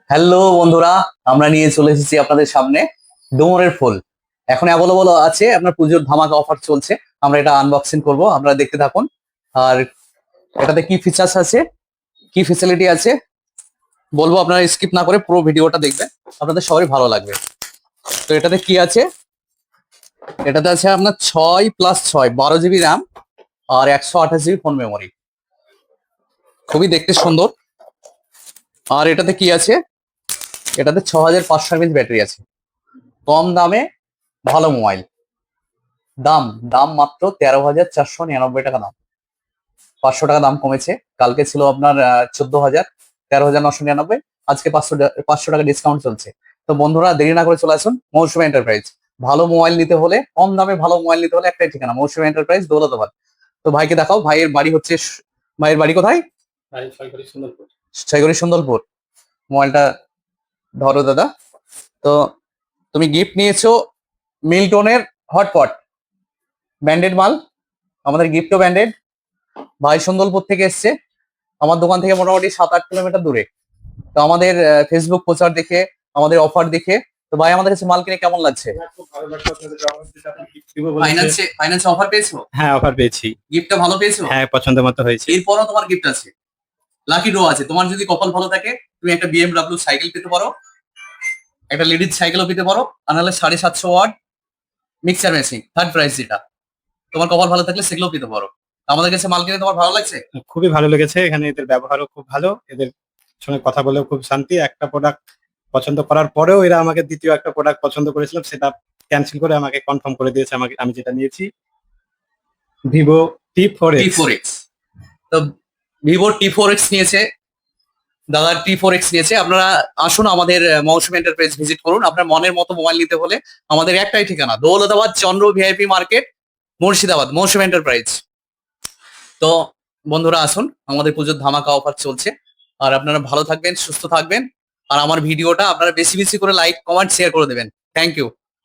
Hello বন্ধুরা, আমরা নিয়ে চলে এসেছি আপনাদের সামনে ডুমুরের ফুল। এখন অ্যাভেলেবল আছে, আপনার পুজোর ধামাকা অফার চলছে। আমরা এটা আনবক্সিং করব, আপনারা দেখতে থাকুন। আর এটাতে কি ফিচার্স আছে, কি ফেসিলিটি আছে বলবো, আপনারা স্কিপ না করে পুরো ভিডিওটা দেখবেন, আপনাদের সবারই ভালো লাগবে। তো এটাতে কি আছে, এটাতে আছে আপনার 6+6 12 GB র্যাম আর 128 GB ফোন মেমোরি, খুবই দেখতে সুন্দর। আর এটাতে কি আছে, এটাতে 6500 mAh ব্যাটারি আছে, কম দামে ভালো মোবাইল। দাম দাম মাত্র 13,499 টাকা দাম, 500 টাকা দাম কমেছে। কালকে ছিল আপনার 14,000, 13,999। আজকে 500 টাকা ডিসকাউন্ট চলছে। তো বন্ধুরা, দেরি না করে চলে আসুন মৌসুমী এন্টারপ্রাইজ। ভালো মোবাইল নিতে হলে, কম দামে ভালো মোবাইল নিতে হলে একটাই ঠিকানা, মৌসুমী এন্টারপ্রাইজ, দৌলতাবাদ। তো ভাইকে দেখাও, ভাইয়ের বাড়ি হচ্ছে, ভাইয়ের বাড়ি কোথায়? ছয়গড়ি সুন্দরপুর। মোবাইলটা ধরো দাদা। তো তুমি গিফট নিয়েছো মিল্টনের হটপট, ব্যান্ডেড মাল, আমাদের গিফটও ব্যান্ডেড। ভাই সুন্দরপুর থেকে এসছে, আমার দোকান থেকে মোটামুটি 7-8 কিলোমিটার দূরে। তো আমাদের ফেসবুক প্রচার দেখে, আমাদের অফার দেখে, তো ভাই আমাদের কাছে মাল কিনে কেমন লাগছে? ফাইন্যান্সে অফার পেয়েছো? হ্যাঁ, অফার পেয়েছি। গিফটটা ভালো পেয়েছো? হ্যাঁ, পছন্দ মতো হয়েছে। এরপরও তোমার গিফট আছে, লাকি ড্র আছে। তোমার যদি কপাল ভালো থাকে, তুমি একটা BMW সাইকেল পেতে পারো, একটা লেডিজ সাইকেলও পেতে পারো, আর নাহলে 750 watt mixer machine third price, যেটা তোমার কপাল ভালো থাকলে সেগুলো পেতে পারো। আমাদের কাছে মাল কিনে তোমার ভালো লাগছে? খুবই ভালো লেগেছে, এখানে এদের ব্যবহারও খুব ভালো, এদের সঙ্গে কথা বলেও খুব শান্তি। একটা প্রোডাক্ট পছন্দ করার পরেও এরা আমাকে দ্বিতীয় একটা প্রোডাক্ট পছন্দ করেছিলাম, সেটা ক্যান্সেল করে আমাকে কনফার্ম করে দিয়েছে আমি যেটা নিয়েছি, ভিভো T4X। তো ভিভো T4X নিয়েছে দাদা, T4X নিয়েছে। আপনারা আসুন আমাদের মৌসুমী এন্টারপ্রাইজ ভিজিট করুন। আপনার মনের মতো মোবাইল নিতে হলে আমাদের একটাই ঠিকানা, দৌলতাবাদ চন্দ্র ভিআইপি মার্কেট, মুর্শিদাবাদ, মৌসুমী এন্টারপ্রাইজ। তো বন্ধুরা আসুন, আমাদের পুজোর ধামাকা অফার চলছে। আর আপনারা ভালো থাকবেন, সুস্থ থাকবেন। আর আমার ভিডিওটা আপনারা বেশি বেশি করে লাইক, কমেন্ট, শেয়ার করে দেবেন। Thank you.